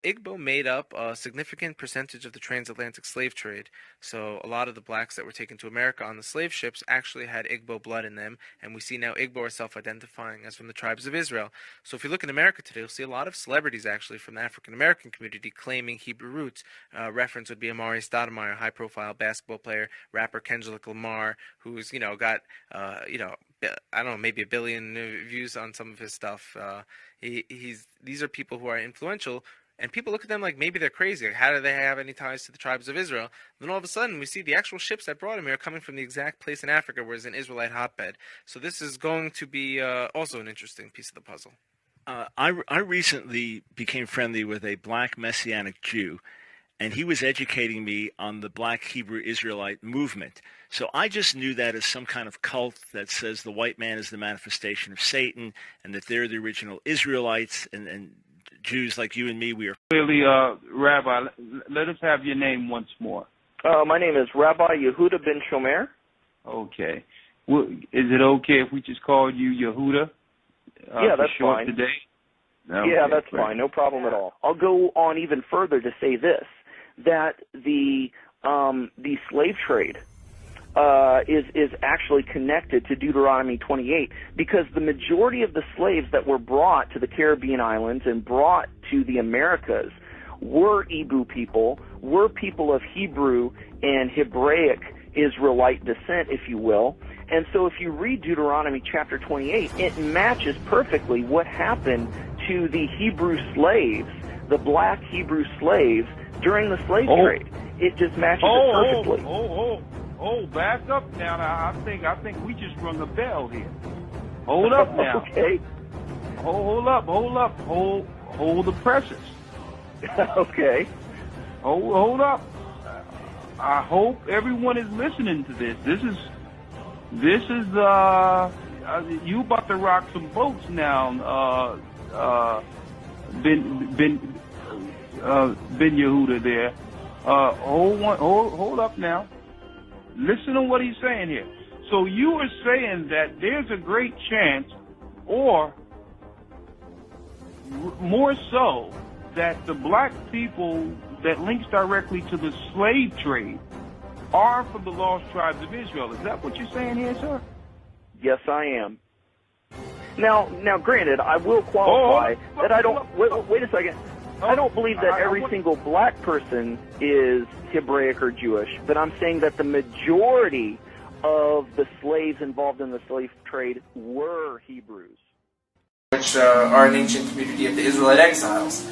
Igbo made up a significant percentage of the transatlantic slave trade. So a lot of the blacks that were taken to America on the slave ships actually had Igbo blood in them, and we see now Igbo are self-identifying as from the tribes of Israel. So if you look in America today, you'll see a lot of celebrities actually from the African American community claiming Hebrew roots. Reference would be Amari Stoudemire, high-profile basketball player, rapper Kendrick Lamar, who's got I don't know, maybe 1 billion views on some of his stuff. These are people who are influential, and people look at them like maybe they're crazy. Like, how do they have any ties to the tribes of Israel? Then all of a sudden, we see the actual ships that brought him here coming from the exact place in Africa where it's an Israelite hotbed. So this is going to be also an interesting piece of the puzzle. I recently became friendly with a black Messianic Jew, and he was educating me on the black Hebrew Israelite movement. So I just knew that as some kind of cult that says the white man is the manifestation of Satan and that they're the original Israelites, and Jews like you and me, we are... Clearly, Rabbi, let us have your name once more. My name is Rabbi Yehuda ben Shomer. Okay. Well, is it okay if we just call you Yehuda? Yeah, that's fine. Today? Okay, yeah, that's fine. No problem at all. I'll go on even further to say this, that the slave trade is actually connected to Deuteronomy 28, because the majority of the slaves that were brought to the Caribbean islands and brought to the Americas were Igbo people, were people of Hebrew and Hebraic Israelite descent, if you will. And so if you read Deuteronomy chapter 28, it matches perfectly what happened to the Hebrew slaves, the black Hebrew slaves, during the slave trade. It just matches it perfectly. Back up now. I think we just rung a bell here. Hold up now. Okay. Hold up. Hold the presses. Okay. Hold up. I hope everyone is listening to this. This is you about to rock some boats now. Ben Yehuda there. Hold up now. Listen to what he's saying here. So you are saying that there's a great chance, or more so, that the black people that links directly to the slave trade are from the lost tribes of Israel. Is that what you're saying here, sir? Yes, I am. Now, granted, I will qualify that I don't... Wait a second. I don't believe that every single black person is Hebraic or Jewish, but I'm saying that the majority of the slaves involved in the slave trade were Hebrews. Which are an ancient community of the Israelite exiles.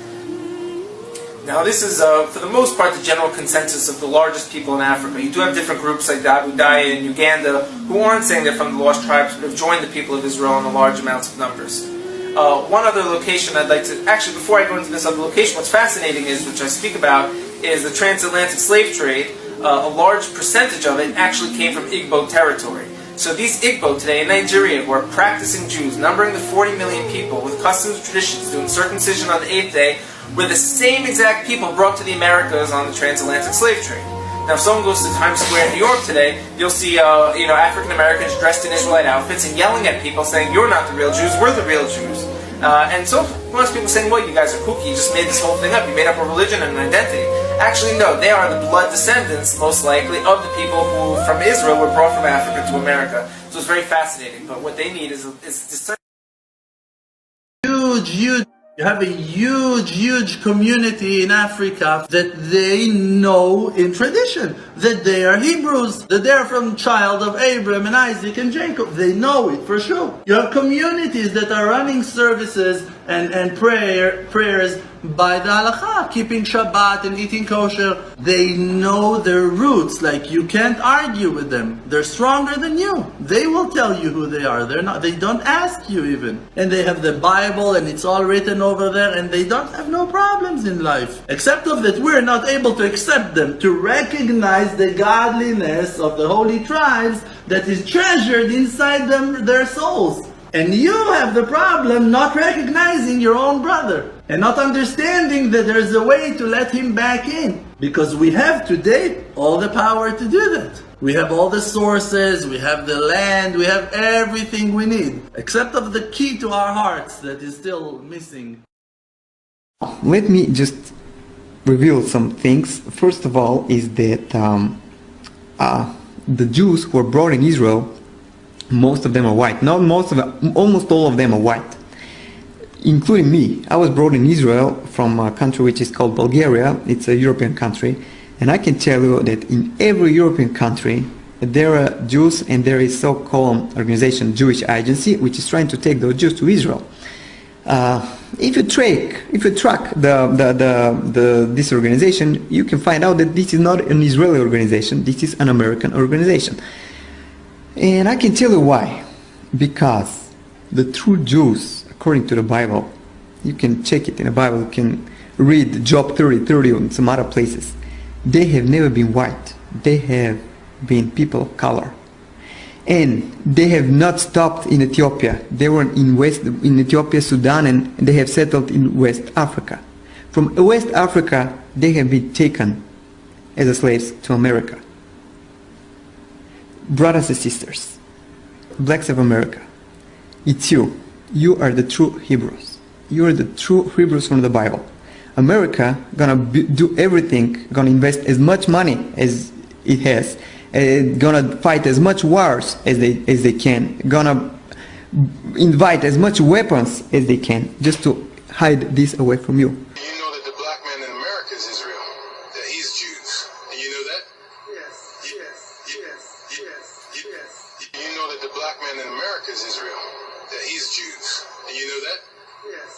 Now this is, for the most part, the general consensus of the largest people in Africa. You do have different groups like the Abu Daya in Uganda who aren't saying they're from the lost tribes, but have joined the people of Israel in the large amounts of numbers. One other location I'd like to... Actually, before I go into this other location, what's fascinating is, which I speak about, is the transatlantic slave trade. A large percentage of it actually came from Igbo territory. So these Igbo today in Nigeria, who are practicing Jews, numbering the 40 million people, with customs and traditions, doing circumcision on the 8th day, were the same exact people brought to the Americas on the transatlantic slave trade. Now, if someone goes to Times Square in New York today, you'll see African Americans dressed in Israelite outfits and yelling at people saying, "You're not the real Jews, we're the real Jews." And so most people saying, "Well, you guys are kooky, you just made this whole thing up, you made up a religion and an identity." Actually, no, they are the blood descendants, most likely, of the people who, from Israel, were brought from Africa to America. So it's very fascinating, but what they need is discernment. Huge. You have a huge community in Africa that they know in tradition that they are Hebrews, that they are from child of Abraham and Isaac and Jacob. They know it for sure. You have communities that are running services and prayers by the halakha, keeping Shabbat and eating kosher. They know their roots. Like, you can't argue with them. They're stronger than you. They will tell you who they are. They don't ask you even. And they have the Bible and it's all written over there, and they don't have no problems in life. Except of that we're not able to accept them, to recognize the godliness of the holy tribes that is treasured inside them, their souls. And you have the problem not recognizing your own brother and not understanding that there's a way to let him back in. Because we have today all the power to do that. We have all the sources, we have the land, we have everything we need. Except of the key to our hearts that is still missing. Let me just reveal some things. First of all, is that the Jews who were brought in Israel, most of them are white. Not most of them, almost all of them are white, including me. I was brought in Israel from a country which is called Bulgaria. It's a European country, and I can tell you that in every European country there are Jews, and there is so-called organization Jewish Agency, which is trying to take those Jews to Israel. If you track this organization, you can find out that this is not an Israeli organization. This is an American organization, and I can tell you why. Because the true Jews, according to the Bible, you can check it in the Bible. You can read Job 30:30 and some other places. They have never been white. They have been people of color. And they have not stopped in Ethiopia. They were in Ethiopia, Sudan, and they have settled in West Africa. From West Africa, they have been taken as slaves to America. Brothers and sisters, blacks of America, it's you. You are the true Hebrews. You are the true Hebrews from the Bible. America gonna do everything, gonna invest as much money as it has, gonna fight as much wars as they can, gonna invite as much weapons as they can, just to hide this away from you. You know that the black man in America is Israel, that he's Jews, and you know that? Yes. You know that the black man in America is Israel, that he's Jews, and you know that? Yes.